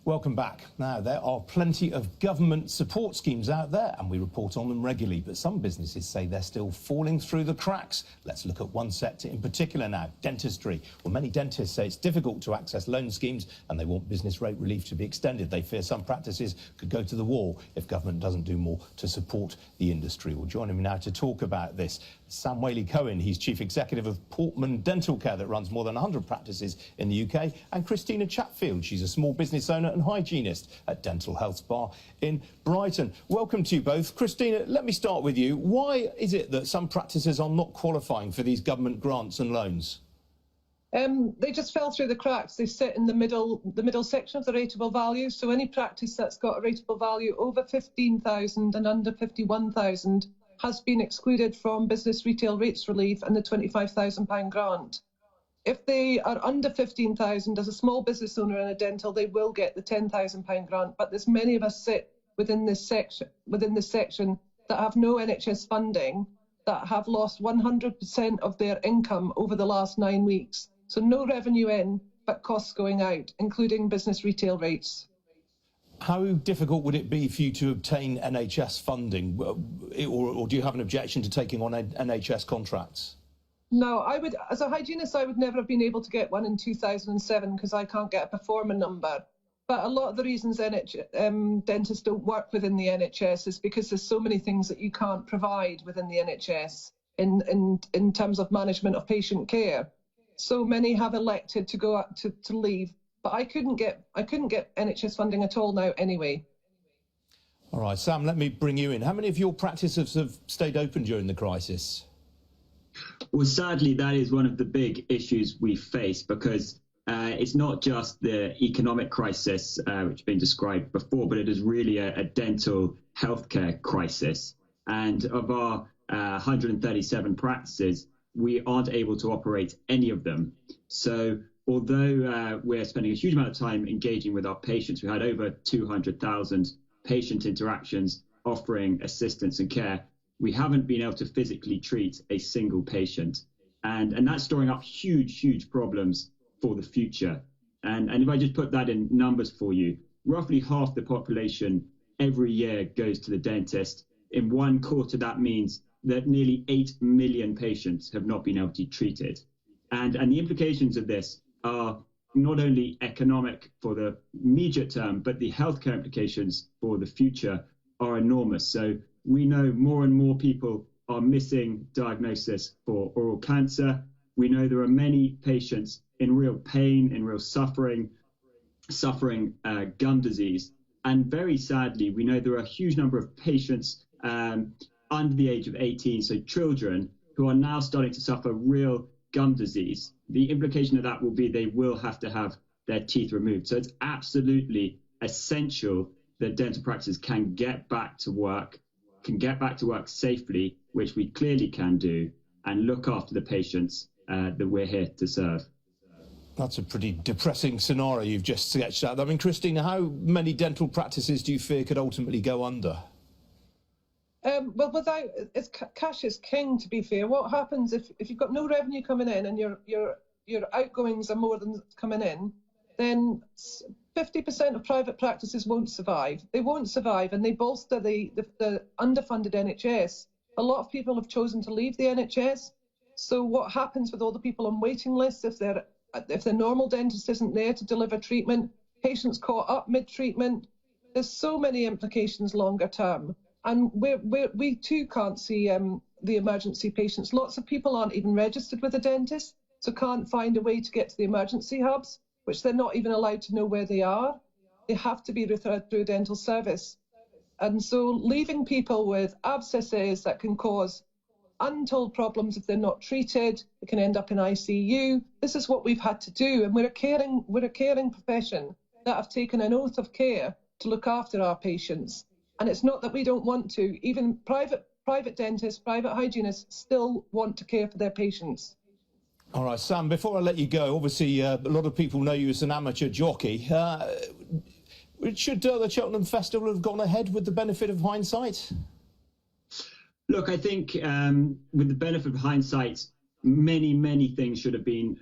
Welcome back. Now, there are plenty of government support schemes out there, and we report on them regularly, but some businesses say they're still falling through the cracks. Let's look at one sector in particular now, dentistry. Well, many dentists say it's difficult to access loan schemes, and they want business rate relief to be extended. They fear some practices could go to the wall if government doesn't do more to support the industry. Well, joining me now to talk about this, Sam Waley-Cohen. He's Chief Executive of Portman Dental that runs more than 100 practices in the UK, and Christina, she's a small business owner and hygienist at Dental Health Spa in Brighton. Welcome to you both. Christina, let me start with you. Why is it that some practices are not qualifying for these government grants and loans? They just fell through the cracks. They sit in the middle section of the rateable value. So any practice that's got a rateable value over 15,000 and under 51,000 has been excluded from business retail rates relief and the £25,000 grant. If they are under 15,000 as a small business owner in a dental, they will get the £10,000 grant. But there's many of us sit within this section that have no NHS funding, that have lost 100% of their income over the last 9 weeks. So no revenue in, but costs going out, including business retail rates. How difficult would it be for you to obtain NHS funding, or do you have an objection to taking on NHS contracts? No, as a hygienist, I would never have been able to get one in 2007 because I can't get a performer number. But a lot of the reasons dentists don't work within the NHS is because there's so many things that you can't provide within the NHS in terms of management of patient care. So many have elected to go out to leave. But I couldn't get NHS funding at all now anyway. All right, Sam, let me bring you in. How many of your practices have stayed open during the crisis? Well, sadly, that is one of the big issues we face, because it's not just the economic crisis, which has been described before, but it is really a dental healthcare crisis. And of our 137 practices, we aren't able to operate any of them. So although we're spending a huge amount of time engaging with our patients, we had over 200,000 patient interactions offering assistance and care, we haven't been able to physically treat a single patient. And that's storing up huge problems for the future. And if I just put that in numbers for you, roughly half the population every year goes to the dentist. In 1 quarter, that means that nearly 8 million patients have not been able to be treated. And the implications of this are not only economic for the immediate term, but the healthcare implications for the future are enormous. So we know more and more people are missing diagnosis for oral cancer. We know there are many patients in real pain, in real suffering gum disease. And very sadly, we know there are a huge number of patients under the age of 18, so children, who are now starting to suffer real gum disease. The implication of that will be they will have to have their teeth removed. So it's absolutely essential that dental practices can get back to work safely, which we clearly can do, and look after the patients that we're here to serve. That's a pretty depressing scenario you've just sketched out. I mean, Christina, how many dental practices do you fear could ultimately go under? Well, cash is king, to be fair. What happens if you've got no revenue coming in and your outgoings are more than coming in, then 50% of private practices won't survive. They won't survive, and they bolster the underfunded NHS. A lot of people have chosen to leave the NHS. So what happens with all the people on waiting lists if the normal dentist isn't there to deliver treatment? Patients caught up mid-treatment. There's so many implications longer term. And we too can't see the emergency patients. Lots of people aren't even registered with a dentist, so can't find a way to get to the emergency hubs, which they're not even allowed to know where they are. They have to be referred through a dental service. And so leaving people with abscesses that can cause untold problems if they're not treated, they can end up in ICU. This is what we've had to do. And we're a caring profession that have taken an oath of care to look after our patients. And it's not that we don't want to. Even private dentists, private hygienists still want to care for their patients. All right, Sam, before I let you go, obviously a lot of people know you as an amateur jockey. Should the Cheltenham Festival have gone ahead with the benefit of hindsight? Look, I think with the benefit of hindsight, many things should have been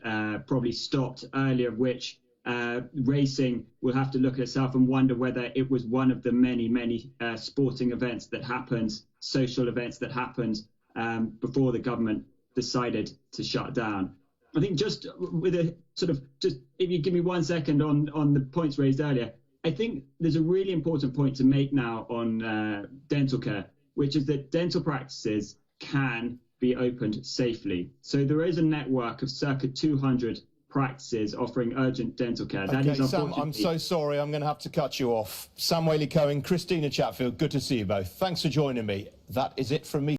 probably stopped earlier, which Racing will have to look at itself and wonder whether it was one of the many sporting events that happened, social events that happened before the government decided to shut down. I think just with a sort of, just if you give me 1 second on the points raised earlier, I think there's a really important point to make now on dental care, which is that dental practices can be opened safely. So there is a network of circa 200 practices offering urgent dental care. That Okay, is Sam, I'm so sorry. I'm going to have to cut you off. Sam Waley-Cohen, Christina Chatfield, good to see you both. Thanks for joining me. That is it from me.